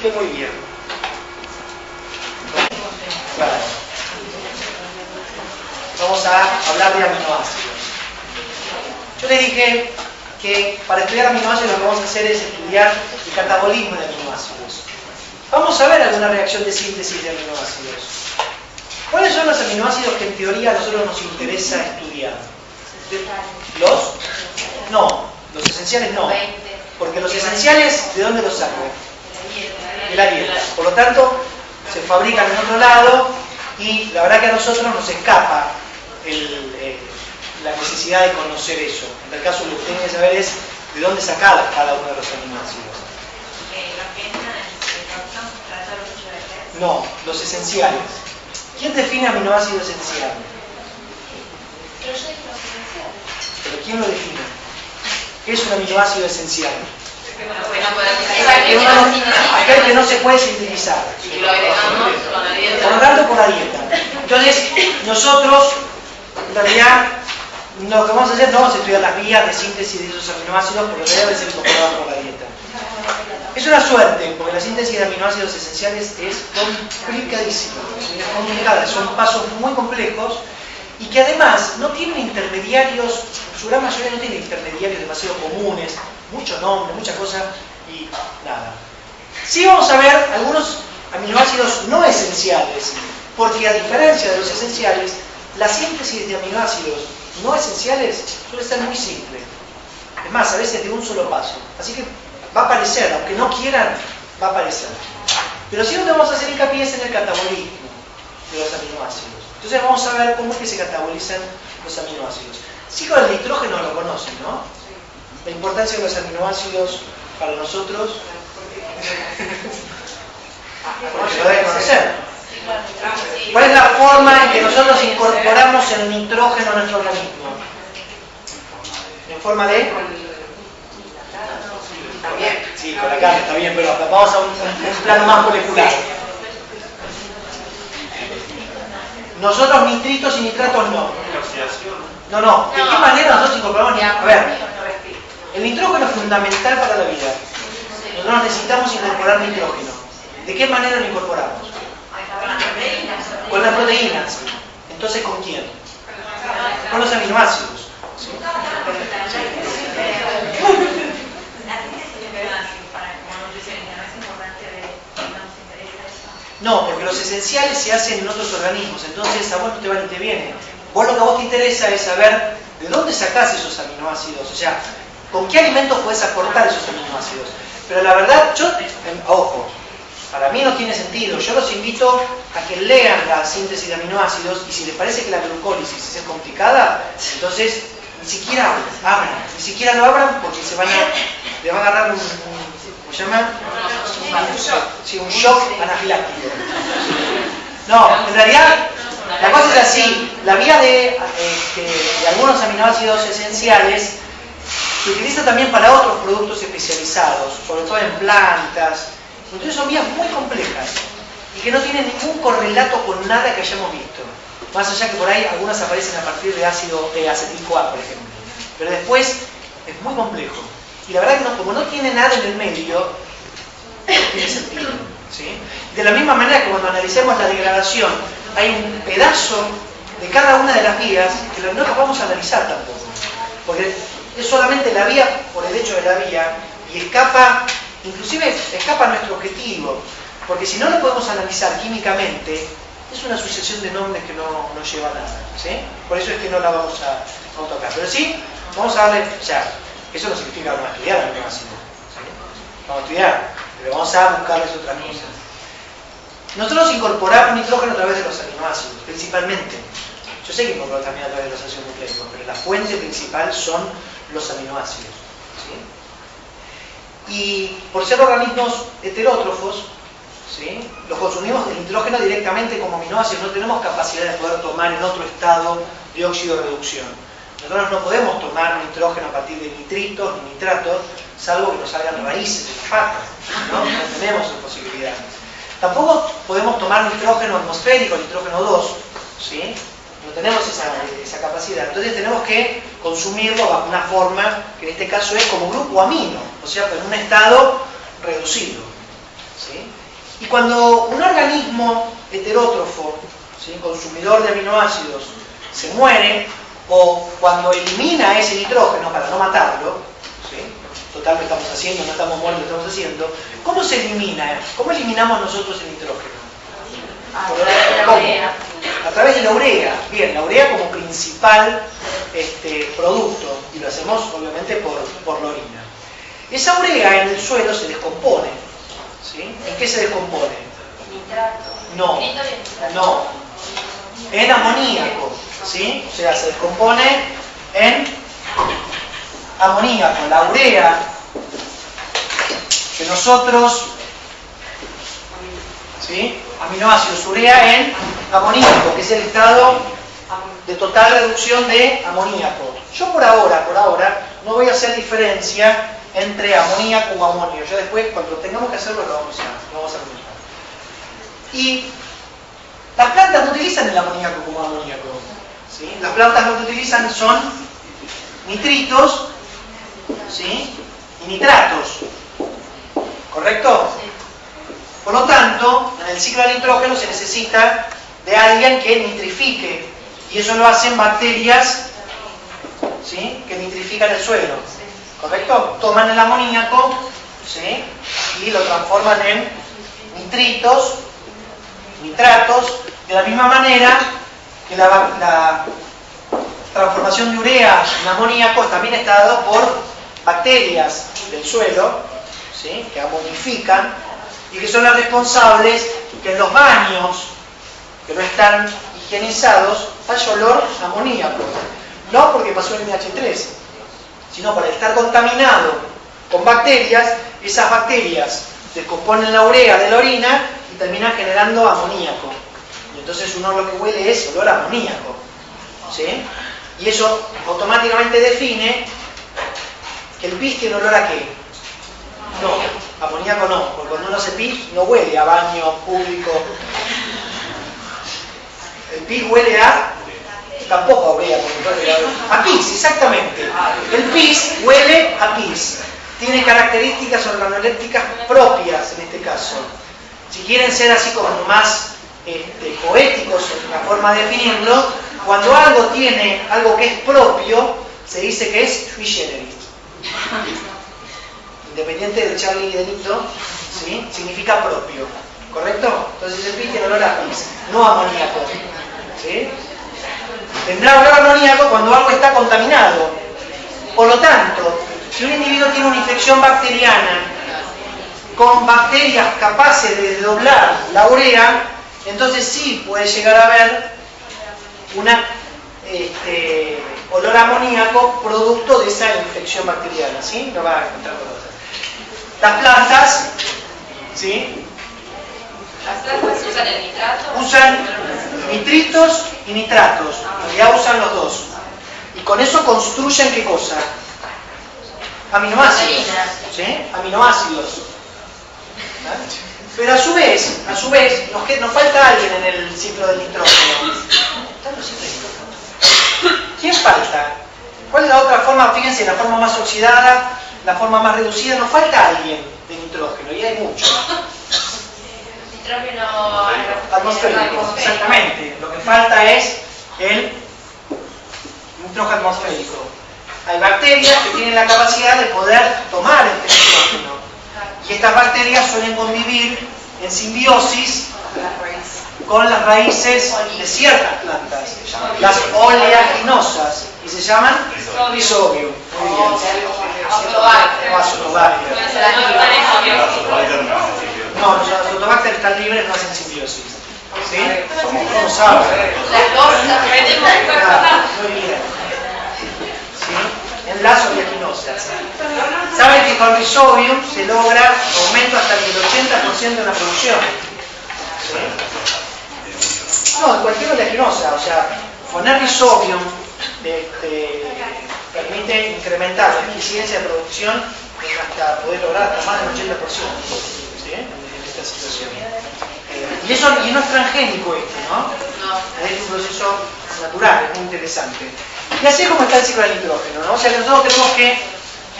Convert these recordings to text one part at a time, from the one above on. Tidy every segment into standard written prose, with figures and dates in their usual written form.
que muy bien. Claro. Vamos a hablar de aminoácidos. Yo les dije que para estudiar aminoácidos lo que vamos a hacer es estudiar el catabolismo de aminoácidos. Vamos a ver alguna reacción de síntesis de aminoácidos. ¿Cuáles son los aminoácidos que en teoría a nosotros nos interesa estudiar? ¿Los? No, los esenciales no. Porque los esenciales, ¿de dónde los saco? De la dieta. Por lo tanto, se fabrican en otro lado y la verdad que a nosotros nos escapa la necesidad de conocer eso. En el caso lo que tienen que saber es de dónde sacar cada uno de los aminoácidos. No, los esenciales. ¿Quién define aminoácido esencial? ¿Pero quién lo define? ¿Qué es un aminoácido esencial? Aquel que no se puede sintetizar. Por lo tanto, por la dieta. Entonces, nosotros, en realidad, lo que vamos a hacer no vamos a estudiar las vías de síntesis de esos aminoácidos porque deben ser incorporados por la dieta. Es una suerte, porque la síntesis de aminoácidos esenciales es complicadísima, es complicada, son pasos muy complejos y que además no tienen intermediarios, su gran mayoría no tiene intermediarios demasiado comunes, mucho nombre, mucha cosa y nada. Sí vamos a ver algunos aminoácidos no esenciales, porque a diferencia de los esenciales, la síntesis de aminoácidos no esenciales suele ser muy simple. Es más, a veces de un solo paso. Así que va a aparecer, aunque no quieran, va a aparecer. Pero sí donde vamos a hacer hincapié es en el catabolismo de los aminoácidos. Entonces vamos a ver cómo es que se catabolizan los aminoácidos. Sí, con el nitrógeno lo conocen, ¿no? La importancia de los aminoácidos para nosotros, porque lo deben conocer. ¿Cuál es la forma en que nosotros incorporamos el nitrógeno a nuestro organismo? ¿En forma de? Sí, con la carne está bien, pero vamos a un plano más molecular. Nosotros nitritos y nitratos no. No. ¿De qué manera nosotros incorporamos? A ver, el nitrógeno es fundamental para la vida. Nosotros necesitamos incorporar nitrógeno. ¿De qué manera lo incorporamos? Con las proteínas. Entonces, ¿con quién? Con los aminoácidos. ¿Sí? No, porque los esenciales se hacen en otros organismos, entonces a vos no te va ni te viene. Vos lo que a vos te interesa es saber de dónde sacás esos aminoácidos, o sea, con qué alimentos podés aportar esos aminoácidos. Pero la verdad, ojo, para mí no tiene sentido. Yo los invito a que lean la síntesis de aminoácidos y si les parece que la glucólisis es complicada, entonces ni siquiera abran, ni siquiera lo abran porque le va a agarrar ¿cómo se llama? Sí, un shock anafiláctico. No, en realidad la cosa es así. La vía de algunos aminoácidos esenciales se utiliza también para otros productos especializados, sobre todo en plantas. Entonces son vías muy complejas y que no tienen ningún correlato con nada que hayamos visto. Más allá que por ahí algunas aparecen a partir de ácido acetil-CoA, por ejemplo. Pero después es muy complejo. Y la verdad que como no tiene nada en el medio, no tiene sentido. ¿Sí? De la misma manera que cuando analicemos la degradación, hay un pedazo de cada una de las vías que no las vamos a analizar tampoco. Porque es solamente la vía por el hecho de la vía y inclusive escapa a nuestro objetivo. Porque si no lo podemos analizar químicamente, es una sucesión de nombres que no lleva a nada. ¿Sí? Por eso es que no la vamos a tocar. Pero sí, vamos a darle, o sea, eso no significa que vamos a estudiar el aminoácido. ¿Sí? Vamos a estudiar, pero vamos a buscarles otras cosas. Nosotros incorporamos nitrógeno a través de los aminoácidos, principalmente. Yo sé que incorporamos también a través de los ácidos nucleicos, pero la fuente principal son los aminoácidos. ¿Sí? Y por ser organismos heterótrofos, ¿sí? Los consumimos el nitrógeno directamente como aminoácidos, no tenemos capacidad de poder tomar en otro estado de óxido-reducción. Nosotros no podemos tomar nitrógeno a partir de nitritos ni nitratos, salvo que nos salgan raíces de fosfato, ¿no? No tenemos esa posibilidad. Tampoco podemos tomar nitrógeno atmosférico, nitrógeno 2, ¿sí? No tenemos esa capacidad. Entonces tenemos que consumirlo bajo una forma, que en este caso es como grupo amino, o sea, en un estado reducido. ¿sí? Y cuando un organismo heterótrofo, ¿sí?, consumidor de aminoácidos, se muere, o cuando elimina ese nitrógeno para no matarlo, ¿sí?, total lo estamos haciendo, no estamos muertos, lo estamos haciendo, ¿cómo se elimina? ¿Cómo eliminamos nosotros el nitrógeno? A través de la urea. Bien, la urea como principal producto, y lo hacemos obviamente por la orina. Esa urea en el suelo se descompone, ¿sí? ¿En qué se descompone? Nitrato. No, en amoníaco, ¿sí? O sea, se descompone en amoníaco. La urea que nosotros, ¿sí?, aminoácidos, urea en amoníaco, que es el estado de total reducción de amoníaco. Yo por ahora, no voy a hacer diferencia entre amoníaco o amonio. Ya después, cuando tengamos que hacerlo, lo vamos a hacer. Y las plantas no utilizan el amoníaco como amoníaco, ¿sí? Las plantas lo que utilizan son nitritos, ¿sí?, y nitratos. ¿Correcto? Por lo tanto, en el ciclo del nitrógeno se necesita de alguien que nitrifique, y eso lo hacen bacterias, ¿sí?, que nitrifican el suelo. ¿Correcto? Toman el amoníaco, ¿sí?, y lo transforman en nitritos, nitratos, de la misma manera que la transformación de urea en amoníaco también está dado por bacterias del suelo, ¿sí?, que amonifican y que son las responsables que en los baños que no están higienizados haya olor amoníaco. No porque pasó el NH3, sino por estar contaminado con bacterias. Esas bacterias descomponen la urea de la orina y terminan generando amoníaco. Y entonces uno lo que huele es olor amoníaco, ¿sí? Y eso automáticamente define que el pis tiene olor a qué. No, amoníaco no, porque cuando uno hace pis no huele a baño público. El pis huele a... tampoco a urea, a pis, exactamente. El pis huele a pis. Tiene características organolépticas propias en este caso. Si quieren ser así como más poéticos en la forma de definirlo, cuando algo tiene algo que es propio, se dice que es sui generis. Independiente de Charlie y de Nito, ¿sí?, significa propio. ¿Correcto? Entonces el pis tiene olor a pis, no amoníaco, ¿sí? Tendrá olor amoníaco cuando algo está contaminado. Por lo tanto, si un individuo tiene una infección bacteriana con bacterias capaces de desdoblar la urea, entonces sí puede llegar a haber una olor amoníaco producto de esa infección bacteriana, ¿sí? Lo va a encontrar por otras. Las plantas, ¿sí?, ¿Las plantas usan el nitrato? usan nitritos y nitratos, ya usan los dos. Y con eso construyen ¿qué cosa? Aminoácidos, ¿sí? Aminoácidos. ¿Ah? Pero a su vez, nos falta alguien en el ciclo del nitrógeno. ¿Están los ciclos del nitrógeno? ¿Quién falta? ¿Cuál es la otra forma? Fíjense, la forma más oxidada, la forma más reducida, nos falta alguien de nitrógeno, y hay mucho. Nitrógeno Atmosférico, exactamente. Lo que falta es el nitrógeno atmosférico. Hay bacterias que tienen la capacidad de poder tomar este nitrógeno. Y estas bacterias suelen convivir en simbiosis con las raíces de ciertas plantas, las oleaginosas, y se llaman rhizobium. Muy bien. O azotobacter. No, los azotobacter están libres, no hacen simbiosis. ¿Sí? ¿Cómo saben? Muy bien. ¿Sí? En las oleaginosas. Saben que con rhizobium se logra aumento hasta el 80% de la producción. ¿Sí? No, en cualquier oleaginosa. O sea, poner rhizobium permite incrementar la eficiencia de producción hasta poder lograr hasta más del 80%. ¿Sí? En esta situación. Y eso no es transgénico ¿no? Es un proceso natural, es muy interesante. Y así es como está el ciclo del nitrógeno, ¿no? O sea que nosotros tenemos que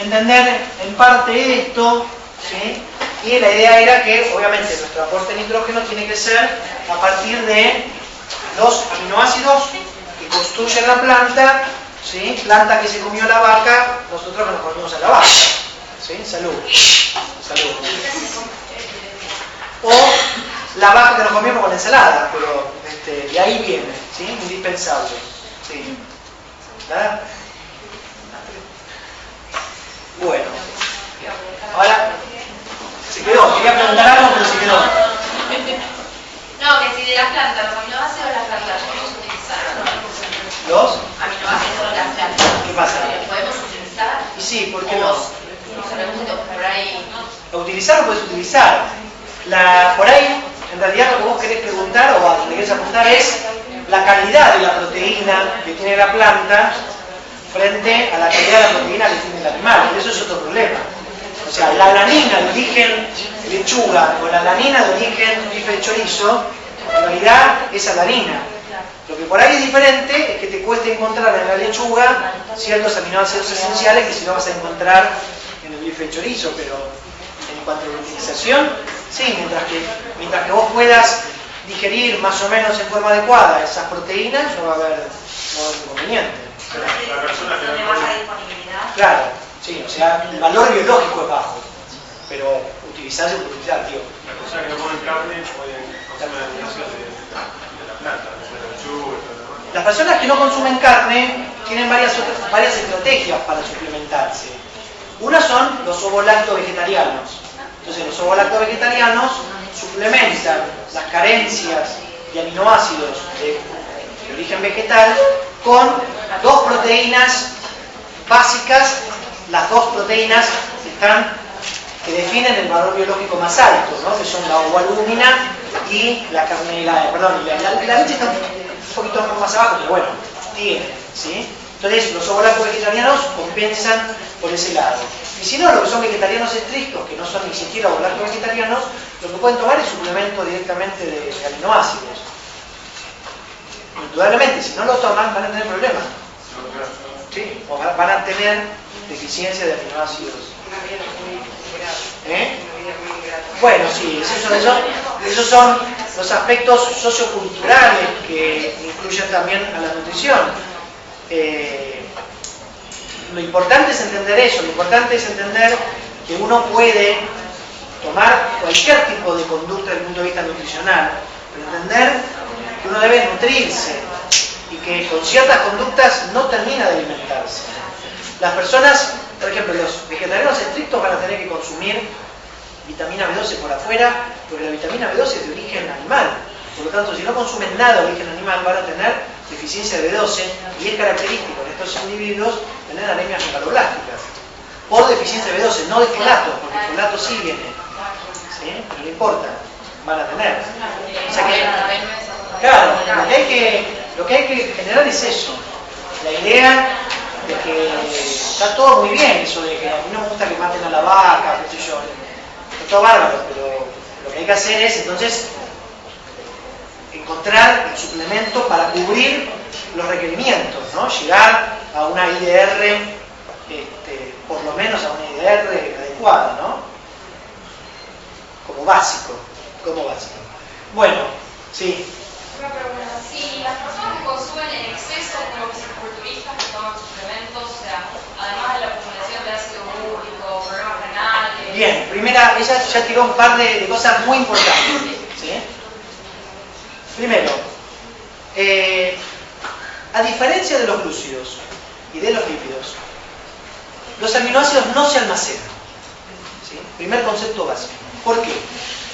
entender en parte esto, ¿sí? Y la idea era que, obviamente, nuestro aporte de nitrógeno tiene que ser a partir de los aminoácidos que construyen la planta, ¿sí? Planta que se comió la vaca, nosotros que nos comimos a la vaca. ¿Sí? Salud. Salud. O la vaca que nos comimos con la ensalada, pero de ahí viene, ¿sí? Indispensable. ¿Sí? ¿Verdad? Bueno. Ahora, se quedó. Quería preguntar algo, pero se quedó. No, que si de las plantas, los aminoácidos de las plantas, ¿podemos utilizar o no podemos utilizar? ¿Los? Aminoácidos de las plantas. ¿Qué pasa? ¿Podemos utilizar? Y sí, ¿por qué no? No se pregunto, por ahí. A utilizar lo puedes utilizar. Por ahí, en realidad lo que vos querés preguntar o a donde querés apuntar es la calidad de la proteína que tiene la planta frente a la calidad de la proteína que tiene el animal. Eso es otro problema. O sea, la alanina de origen lechuga o la alanina de origen bife de chorizo, en realidad es alanina. Lo que por ahí es diferente es que te cuesta encontrar en la lechuga ciertos aminoácidos esenciales que si no vas a encontrar en el bife de chorizo, pero en cuanto a la utilización, sí, mientras que vos puedas digerir más o menos en forma adecuada esas proteínas, no va a haber inconveniente. La persona que ¿De baja disponibilidad? Claro, sí, o sea, el valor biológico es bajo, pero utilizarse por utilizar, tío. las personas que no comen carne pueden consumir aminoácidos de la planta, de la lechuga, etc. Las personas que no consumen carne tienen varias estrategias para suplementarse. Una son los ovolacto vegetarianos. Entonces los ovolacto vegetarianos suplementan las carencias de aminoácidos de origen vegetal con dos proteínas básicas, las dos proteínas que definen el valor biológico más alto, ¿no? Que son la ovoalbúmina y la carne, la leche está un poquito más abajo, pero bueno, tiene, ¿sí? Entonces los ovolacto vegetarianos compensan por ese lado. Y si no, los que son vegetarianos estrictos, que no son ni siquiera ovolacto vegetarianos, lo que pueden tomar es suplemento directamente de aminoácidos. Indudablemente, si no lo toman, van a tener problemas. Sí, o van a tener deficiencia de aminoácidos. ¿Eh? Bueno, sí, esos son los aspectos socioculturales que incluyen también a la nutrición. Lo importante es entender eso, lo importante es entender que uno puede tomar cualquier tipo de conducta desde el punto de vista nutricional, pero entender que uno debe nutrirse y que con ciertas conductas no termina de alimentarse. Las personas, por ejemplo, los vegetarianos estrictos van a tener que consumir vitamina B12 por afuera, porque la vitamina B12 es de origen animal. Por lo tanto, si no consumen nada de origen animal, van a tener deficiencia de B12 y es característico en estos individuos tener anemias megaloblásticas por deficiencia de B12, no de folato, porque el folato sí viene, ¿sí? Pero no importa, van a tener. O sea que, claro, lo que hay que generar es eso, la idea de que está todo muy bien, eso de que a mí no me gusta que maten a la vaca, qué sé yo, está todo bárbaro, pero lo que hay que hacer es entonces encontrar el suplemento para cubrir los requerimientos, ¿no? Llegar a una IDR, por lo menos a una IDR adecuada, ¿no? Como básico. Bueno, sí. Una pregunta, si las personas que consumen en exceso, como fisiculturistas que toman suplementos, o sea, además de la acumulación de ácido úrico, problemas renales... Bien, primera, ella ya tiró un par de cosas muy importantes, ¿sí? Primero, a diferencia de los glúcidos y de los lípidos, los aminoácidos no se almacenan, ¿sí? Primer concepto básico. ¿Por qué?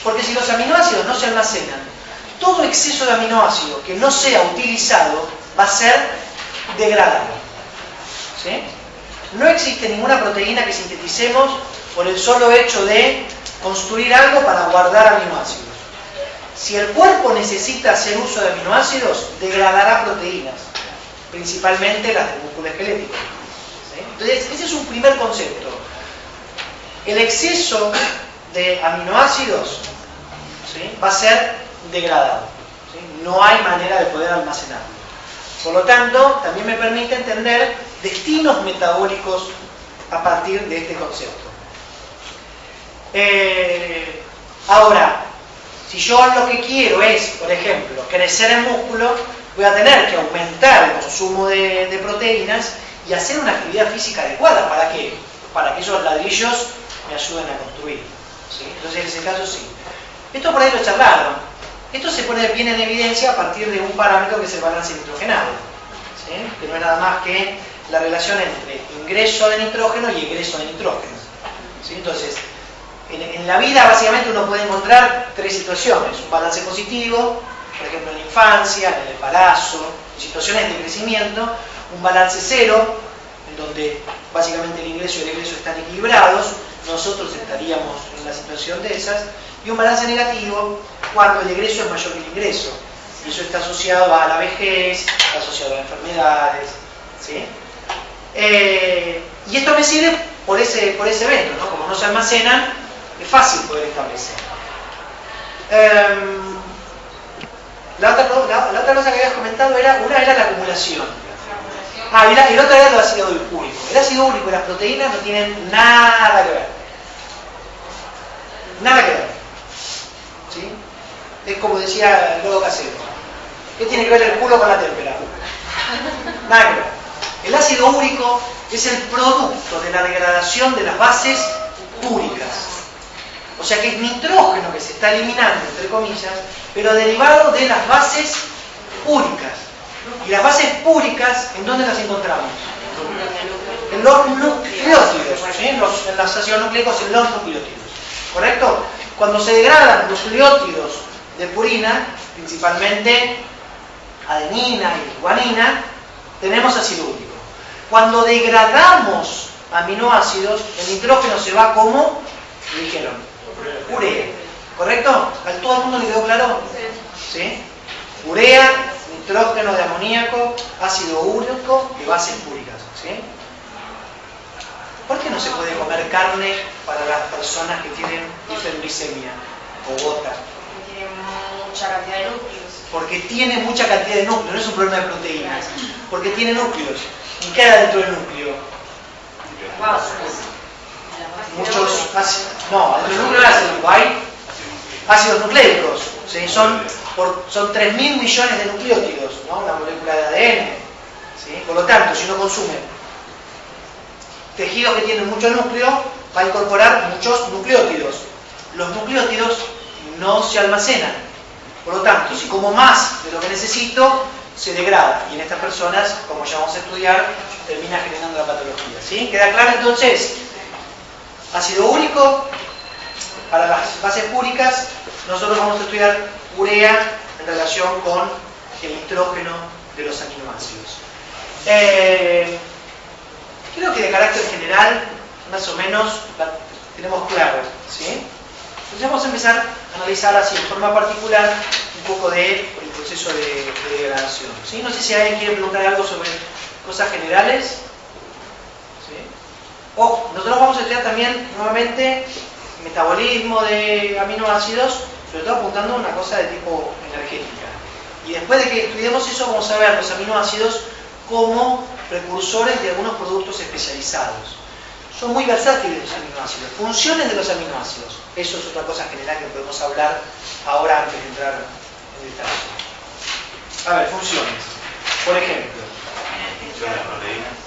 Porque si los aminoácidos no se almacenan, todo exceso de aminoácido que no sea utilizado va a ser degradado, ¿sí? No existe ninguna proteína que sinteticemos por el solo hecho de construir algo para guardar aminoácidos. Si el cuerpo necesita hacer uso de aminoácidos, degradará proteínas, principalmente las del músculo esquelético, ¿sí? Entonces, ese es un primer concepto. El exceso de aminoácidos, ¿sí?, va a ser degradado, ¿sí? No hay manera de poder almacenarlo. Por lo tanto, también me permite entender destinos metabólicos a partir de este concepto. Ahora, si yo lo que quiero es, por ejemplo, crecer en músculo, voy a tener que aumentar el consumo de proteínas y hacer una actividad física adecuada. ¿Para qué? Para que esos ladrillos me ayuden a construir. ¿Sí? Entonces, en ese caso, sí. Esto por ahí lo charlaron. Esto se pone bien en evidencia a partir de un parámetro que es el balance nitrogenado. ¿Sí? Que no es nada más que la relación entre ingreso de nitrógeno y egreso de nitrógeno. ¿Sí? Entonces, en la vida básicamente uno puede encontrar tres situaciones. Un balance positivo, por ejemplo en la infancia, en el embarazo, en situaciones de crecimiento. Un balance cero, en donde básicamente el ingreso y el egreso están equilibrados. Nosotros estaríamos en una situación de esas. Y un balance negativo, cuando el egreso es mayor que el ingreso. Y eso está asociado a la vejez, está asociado a enfermedades. ¿Sí? Y esto me sirve por ese evento, ¿no? Como no se almacenan, es fácil poder establecer. La otra cosa que habías comentado era, una era la acumulación. Y la otra era el ácido úrico. El ácido úrico y las proteínas no tienen nada que ver. Nada que ver. ¿Sí? Es como decía el lobo casero. ¿Qué tiene que ver el culo con la témpera? Nada que ver. El ácido úrico es el producto de la degradación de las bases úricas. O sea que es nitrógeno que se está eliminando, entre comillas, pero derivado de las bases úricas. Y las bases úricas, ¿en dónde las encontramos? En los nucleótidos, ¿sí? En los ácidos nucleicos, en los nucleótidos. ¿Correcto? Cuando se degradan los nucleótidos de purina, principalmente adenina y guanina, tenemos ácido úrico. Cuando degradamos aminoácidos, el nitrógeno se va como, ¿me dijeron? Urea. ¿Correcto? ¿A todo el mundo le quedó claro? ¿Sí? Urea, nitrógeno de amoníaco, ácido úrico y bases úricas. ¿Sí? ¿Por qué no se puede comer carne para las personas que tienen hiperglicemia o gota? Porque tiene mucha cantidad de núcleos. Porque tiene mucha cantidad de núcleos, no es un problema de proteínas. Porque tiene núcleos. ¿Y qué hay dentro del núcleo? Muchos ácidos. No, dentro del núcleo hay ácidos nucleicos. ¿Sí? Son 3.000 millones de nucleótidos, ¿no? Una molécula de ADN. ¿Sí? Por lo tanto, si uno consume tejidos que tienen mucho núcleo, va a incorporar muchos nucleótidos. Los nucleótidos no se almacenan. Por lo tanto, si como más de lo que necesito, se degrada. Y en estas personas, como ya vamos a estudiar, termina generando la patología. ¿Sí? ¿Queda claro entonces? Ácido úrico, para las bases úricas, nosotros vamos a estudiar urea en relación con el nitrógeno de los aminoácidos. Creo que de carácter general, más o menos, la tenemos claro. ¿Sí? Entonces vamos a empezar a analizar así, en forma particular, un poco del proceso de degradación. ¿Sí? No sé si alguien quiere preguntar algo sobre cosas generales. ¿Sí? Nosotros vamos a estudiar también, nuevamente, metabolismo de aminoácidos, sobre todo apuntando a una cosa de tipo energética. Y después de que estudiemos eso, vamos a ver los aminoácidos como precursores de algunos productos especializados. Son muy versátiles los aminoácidos. Funciones de los aminoácidos. Eso es otra cosa general que podemos hablar ahora antes de entrar en detalle. A ver, funciones. Por ejemplo,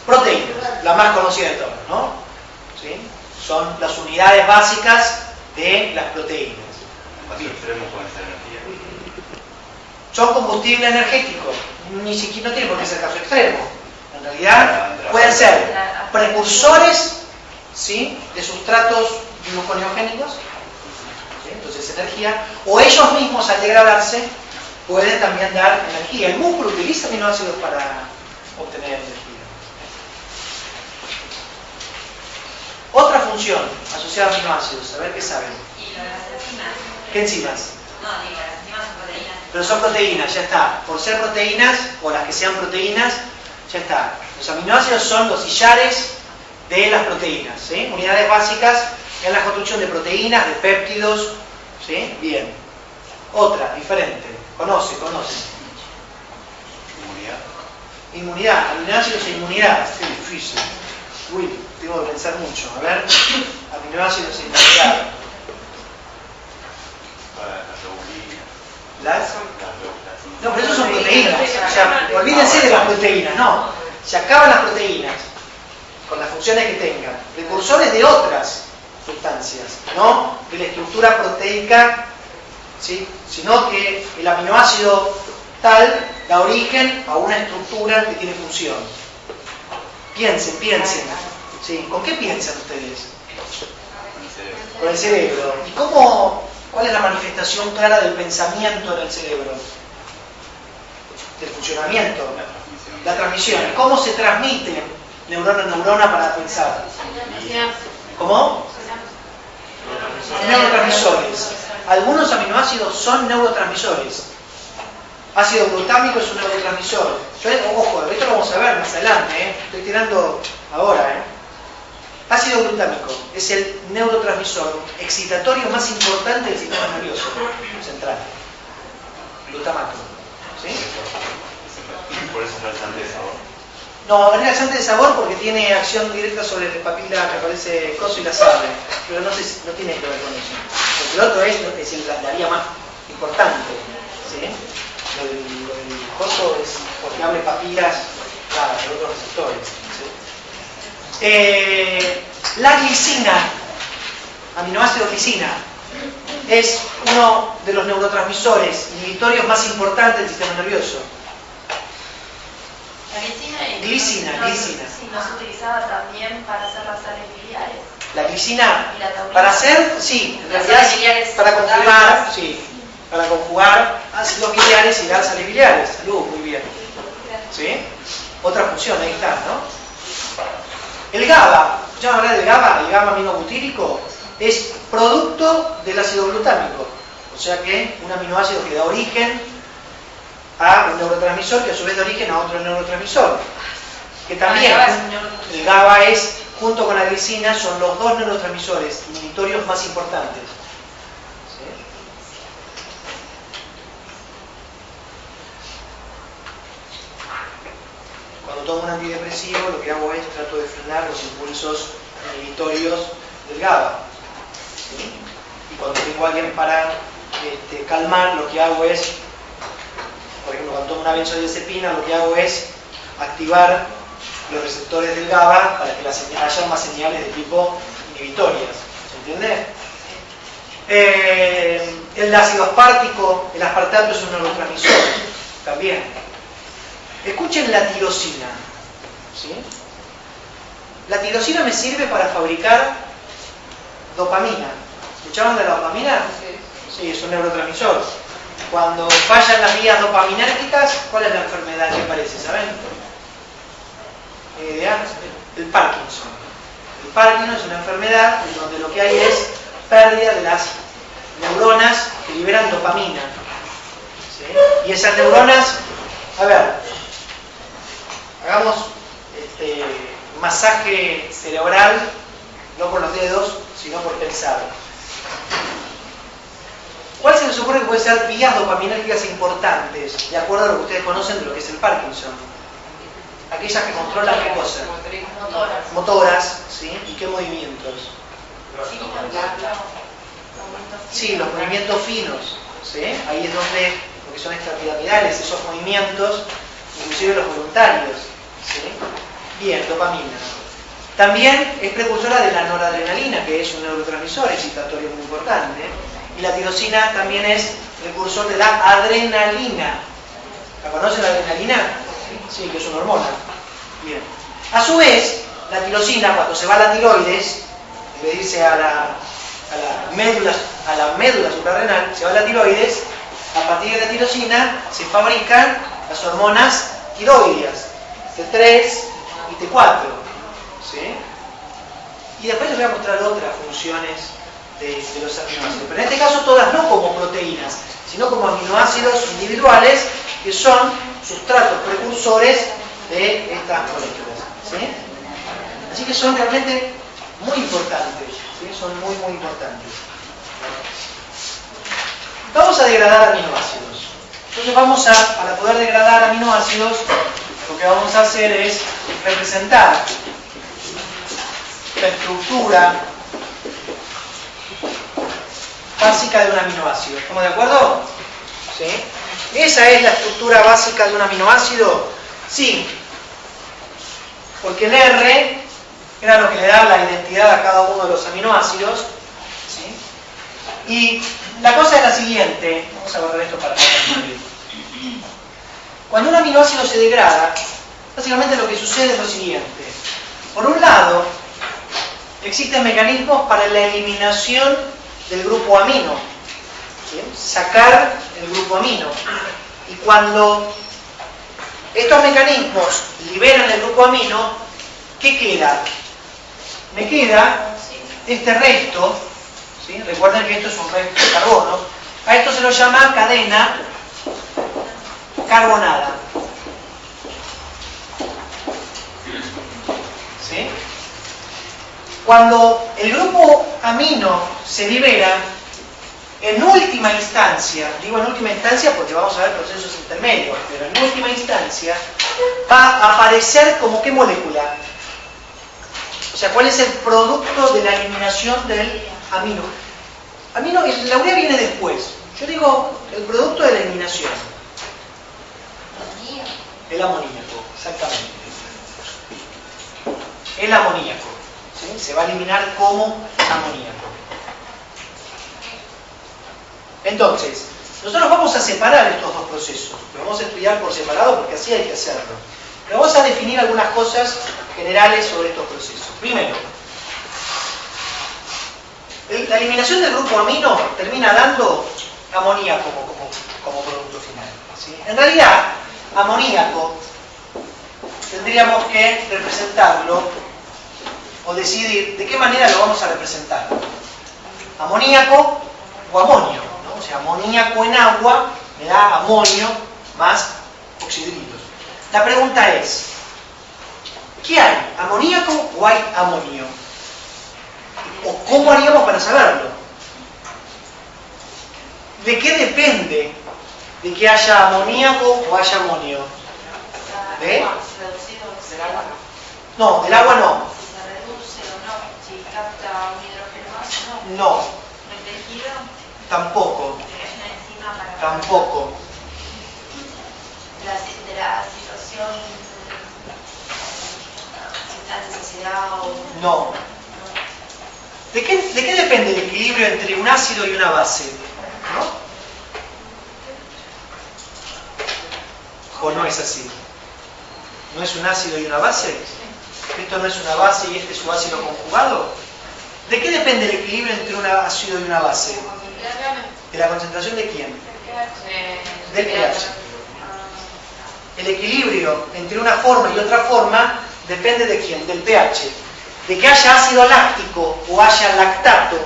proteínas, la más conocida de todas, ¿no? ¿Sí? Son las unidades básicas de las proteínas. Son combustible energético. Ni siquiera no tiene por qué ser caso extremo. En realidad pueden ser precursores, ¿sí?, de sustratos gluconeogénicos, ¿sí?, entonces energía, o ellos mismos al degradarse pueden también dar energía. El músculo utiliza aminoácidos para obtener energía. Otra función asociada a aminoácidos, a ver qué saben. ¿Y lo de las enzimas? ¿Qué enzimas? No, digo, las enzimas son proteínas. Pero son proteínas, ya está. Por ser proteínas, o las que sean proteínas, ya está. Los aminoácidos son los sillares de las proteínas, ¿sí? Unidades básicas en la construcción de proteínas, de péptidos, ¿sí? Bien. Otra, diferente. Conoce. Inmunidad. Aminoácidos e inmunidad. Qué difícil. Uy, tengo que pensar mucho. A ver. Aminoácidos e inmunidad. No, pero eso son proteínas. O sea, olvídense de las proteínas, no. Se acaban las proteínas con las funciones que tengan. Precursores de otras sustancias, no de la estructura proteica, ¿sí? Sino que el aminoácido tal da origen a una estructura que tiene función. Piensen. ¿Sí? ¿Con qué piensan ustedes? Con el cerebro. ¿Y cuál es la manifestación clara del pensamiento en el cerebro? Del funcionamiento, la transmisión. ¿Cómo se transmite neurona a neurona para pensar? ¿Cómo? Neurotransmisores. Algunos aminoácidos son neurotransmisores. Ácido glutámico es un neurotransmisor. Ojo, esto lo vamos a ver más adelante, estoy tirando ahora. Ácido glutámico es el neurotransmisor excitatorio más importante del sistema nervioso central. Glutamato. ¿Sí? ¿Por eso es laxante de sabor? No, es laxante de sabor porque tiene acción directa sobre la papila que aparece coso y la sable. Pero no tiene que ver con eso. Porque el otro es la vía más importante. ¿Sí? Lo del coso es porque abre papilas de otros receptores. ¿Sí? La glicina, aminoácido glicina, es uno de los neurotransmisores inhibitorios más importantes del sistema nervioso. La Glicina. ¿No se utilizaba también para hacer las sales biliares? La glicina, ¿Y la taurina? para hacer, sí, en Las realidad sales biliares para conjugar, secundarias. sí, para conjugar ácidos biliares y dar sales biliares. Salud, muy bien. ¿Sí? Otra función, ahí está, ¿no? El GABA, ya hablar del GABA, el gamma aminobutírico, es producto del ácido glutámico. O sea que un aminoácido que da origen a un neurotransmisor que a su vez da origen a otro neurotransmisor. Que también, el GABA es, junto con la glicina, son los dos neurotransmisores inhibitorios más importantes. ¿Sí? Cuando tomo un antidepresivo, lo que hago es trato de frenar los impulsos inhibitorios del GABA. ¿Sí? Y cuando tengo a alguien para calmar, lo que hago es, por ejemplo, cuando tomo una benzodiazepina, lo que hago es activar los receptores del GABA para que haya más señales de tipo inhibitorias. ¿Se entiende? El ácido aspartico, el aspartato es un neurotransmisor también. Escuchen la tirosina. ¿Sí? La tirosina me sirve para fabricar dopamina. ¿Escuchaban de la dopamina? Sí, es un neurotransmisor. Cuando fallan las vías dopaminérgicas, ¿cuál es la enfermedad que aparece? ¿Saben? ¿Tiene idea? El Parkinson. El Parkinson es una enfermedad en donde lo que hay es pérdida de las neuronas que liberan dopamina. ¿Sí? Y esas neuronas, a ver, hagamos masaje cerebral, no con los dedos, sino por pensar. ¿Cuál se les ocurre que puede ser vías dopaminérgicas importantes, de acuerdo a lo que ustedes conocen de lo que es el Parkinson? Aquellas que controlan qué cosa. Motoras, ¿sí? ¿Y qué movimientos? Sí, los movimientos finos, ¿sí? Ahí es donde, lo que son extrapiramidales, esos movimientos, inclusive los voluntarios, ¿sí? Bien, dopamina. También es precursora de la noradrenalina, que es un neurotransmisor excitatorio muy importante. Y la tirosina también es precursor de la adrenalina. ¿La conocen la adrenalina? Sí, que es una hormona. Bien. A su vez, la tirosina, cuando se va a la tiroides, en vez de irse a la médula suprarrenal, se va a la tiroides, a partir de la tirosina se fabrican las hormonas tiroideas, T3 y T4. ¿Sí? Y después les voy a mostrar otras funciones de los aminoácidos. Pero en este caso todas no como proteínas, sino como aminoácidos individuales que son sustratos precursores de estas moléculas. ¿Sí? Así que son realmente muy importantes. ¿Sí? Son muy, muy importantes. Vamos a degradar aminoácidos. Entonces para poder degradar aminoácidos, lo que vamos a hacer es representar la estructura básica de un aminoácido. ¿Estamos de acuerdo? ¿Sí? ¿Esa es la estructura básica de un aminoácido? Sí. Porque el R era lo que le da la identidad a cada uno de los aminoácidos. ¿Sí? Y la cosa es la siguiente. Vamos a borrar esto para que cuando un aminoácido se degrada, básicamente lo que sucede es lo siguiente. Por un lado, existen mecanismos para la eliminación del grupo amino. ¿Sí? Sacar el grupo amino. Y cuando estos mecanismos liberan el grupo amino, ¿qué queda? Me queda este resto. ¿Sí? Recuerden que esto es un resto de carbono. A esto se lo llama cadena carbonada. ¿Sí? Cuando el grupo amino se libera, en última instancia, digo en última instancia porque vamos a ver procesos intermedios, pero en última instancia va a aparecer como qué molécula. O sea, ¿cuál es el producto de la eliminación del amino? La urea viene después. Yo digo el producto de la eliminación. El amoníaco, exactamente. El amoníaco. ¿Sí? Se va a eliminar como amoníaco. Entonces, nosotros vamos a separar estos dos procesos. Los vamos a estudiar por separado porque así hay que hacerlo. Pero vamos a definir algunas cosas generales sobre estos procesos. Primero, la eliminación del grupo amino termina dando amoníaco como producto final. ¿Sí? En realidad, amoníaco tendríamos que representarlo o decidir de qué manera lo vamos a representar. Amoníaco o amonio, ¿no? O sea, amoníaco en agua me da amonio más oxidritos. La pregunta es, ¿qué hay? ¿Amoníaco o hay amonio? ¿O cómo haríamos para saberlo? ¿De qué depende de que haya amoníaco o haya amonio? ¿De? ¿Del agua? No, del agua no. Si se reduce o no, si capta un hidrógeno más o no. No, ¿El tejido? tampoco. ¿Es una enzima para...? Tampoco. De la situación, si está en necesidad o... No. ¿De qué depende el equilibrio entre un ácido y una base? ¿No? ¿O no es así? ¿No es un ácido y una base? ¿Esto no es una base y este es su ácido conjugado? ¿De qué depende el equilibrio entre un ácido y una base? ¿De la concentración de quién? Del pH. El equilibrio entre una forma y otra forma depende de quién? Del pH. De que haya ácido láctico o haya lactato,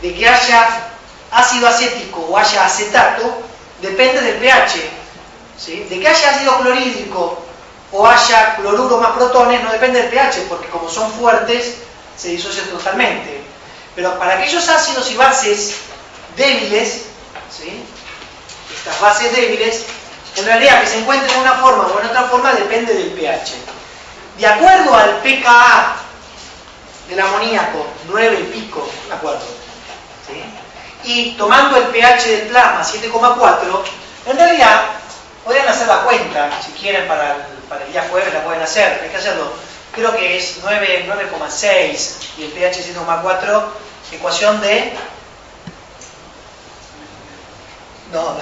de que haya ácido acético o haya acetato, depende del pH. ¿Sí? De que haya ácido clorhídrico o haya cloruro más protones, no depende del pH, porque como son fuertes, se disocian totalmente. Pero para aquellos ácidos y bases débiles, ¿sí? Estas bases débiles, en realidad que se encuentren en una forma o en otra forma depende del pH. De acuerdo al pKa del amoníaco, 9 y pico, ¿de acuerdo? ¿Sí? Y tomando el pH del plasma, 7,4, en realidad podrían hacer la cuenta, si quieren para el día jueves la pueden hacer, hay que hacerlo. Creo que es 9,6 y el pH 7,4, ecuación de... No,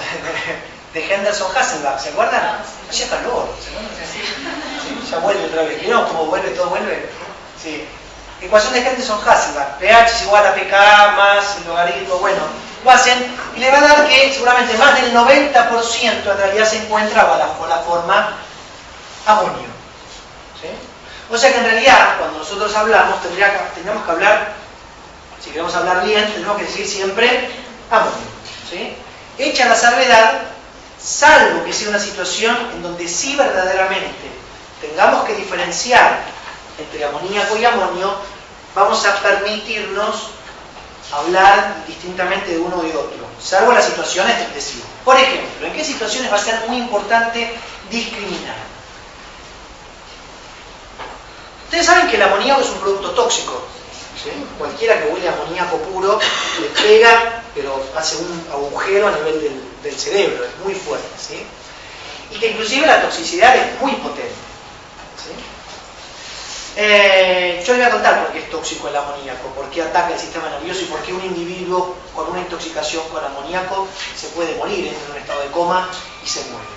de Henderson-Hasselbalch, ¿se acuerdan? Hacía calor, ¿se acuerdan? ¿Sí? Ya vuelve otra vez, ¿vieron cómo vuelve? Todo vuelve. Sí. Ecuación de Henderson-Hasselbalch, pH es igual a pKa más el logaritmo, bueno, lo hacen y le va a dar que seguramente más del 90% en realidad se encuentra bajo la forma amonio. ¿Sí? O sea que en realidad, cuando nosotros hablamos, tendríamos que hablar, si queremos hablar bien, tenemos que decir siempre amonio. ¿Sí? Hecha la salvedad, salvo que sea una situación en donde sí verdaderamente tengamos que diferenciar entre amoníaco y amonio, vamos a permitirnos hablar distintamente de uno y otro, salvo las situaciones excesivas. Por ejemplo, ¿en qué situaciones va a ser muy importante discriminar? Ustedes saben que el amoníaco es un producto tóxico. ¿Sí? Cualquiera que huele a amoníaco puro le pega pero hace un agujero a nivel del cerebro, es muy fuerte, ¿sí? Y que inclusive la toxicidad es muy potente, ¿sí? Yo les voy a contar por qué es tóxico el amoníaco, por qué ataca el sistema nervioso y por qué un individuo con una intoxicación con amoníaco se puede morir, entra en un estado de coma y se muere.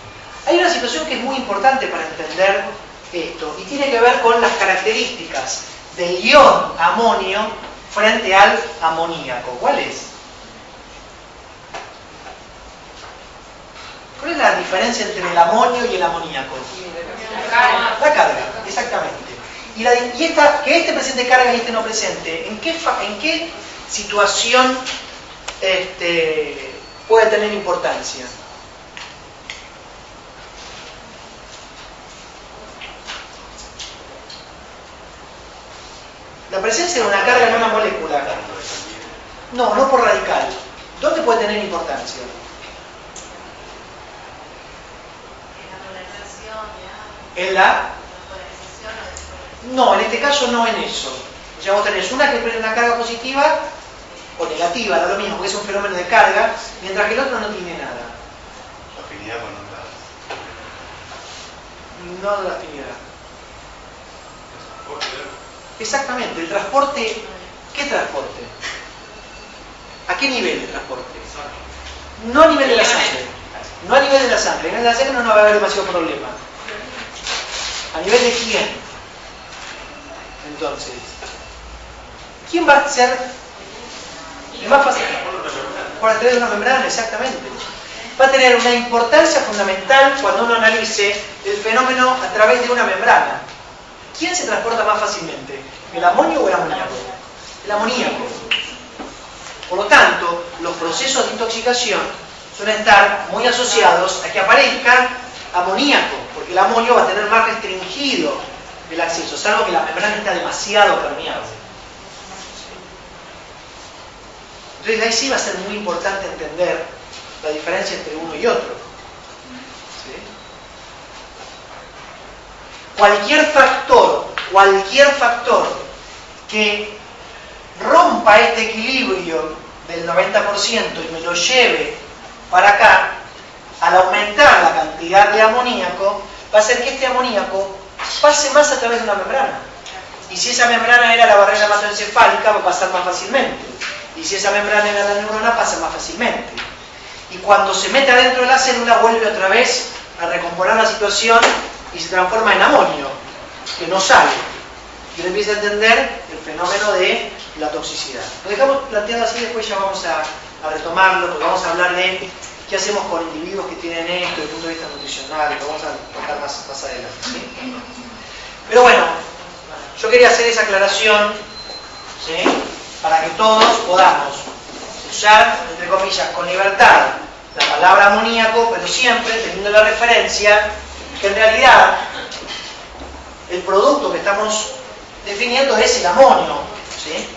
Hay una situación que es muy importante para entender esto y tiene que ver con las características del ion amonio frente al amoníaco. ¿Cuál es? ¿Cuál es la diferencia entre el amonio y el amoníaco? La carga, exactamente. Y que este presente carga y este no presente, ¿en qué situación puede tener importancia? La presencia de una carga en una molécula. No, no por radical. ¿Dónde puede tener importancia? En la... No, en este caso no en eso. O sea, vos tenés una que tiene una carga positiva o negativa, da lo mismo, porque es un fenómeno de carga, mientras que el otro no tiene nada. La afinidad con otras. No la afinidad. Exactamente, el transporte. ¿Qué transporte? ¿A qué nivel de transporte? No a nivel de la sangre. No a nivel de la sangre. A nivel de la sangre no va a haber demasiado problema. ¿A nivel de quién? Entonces, ¿quién va a ser más fácil? Por a través de una membrana, exactamente. Va a tener una importancia fundamental cuando uno analice el fenómeno a través de una membrana. ¿Quién se transporta más fácilmente? ¿El amonio o el amoníaco? El amoníaco. Por lo tanto, los procesos de intoxicación suelen estar muy asociados a que aparezca amoníaco, porque el amonio va a tener más restringido el acceso, salvo que la membrana está demasiado permeable. Entonces ahí sí va a ser muy importante entender la diferencia entre uno y otro. ¿Sí? Cualquier factor que rompa este equilibrio del 90% y me lo lleve para acá, al aumentar la cantidad de amoníaco, va a hacer que este amoníaco pase más a través de una membrana. Y si esa membrana era la barrera hematoencefálica, va a pasar más fácilmente. Y si esa membrana era la neurona, pasa más fácilmente. Y cuando se mete adentro de la célula, vuelve otra vez a recomponer la situación y se transforma en amonio, que no sale. Y uno empieza a entender el fenómeno de la toxicidad. Lo dejamos planteado así, después ya vamos a retomarlo, porque vamos a hablar de qué hacemos con individuos que tienen esto desde el punto de vista nutricional, lo vamos a tocar más adelante. ¿Sí? Pero bueno, yo quería hacer esa aclaración, ¿sí?, para que todos podamos usar, entre comillas, con libertad la palabra amoníaco, pero siempre teniendo la referencia que en realidad el producto que estamos definiendo es el amonio, ¿sí?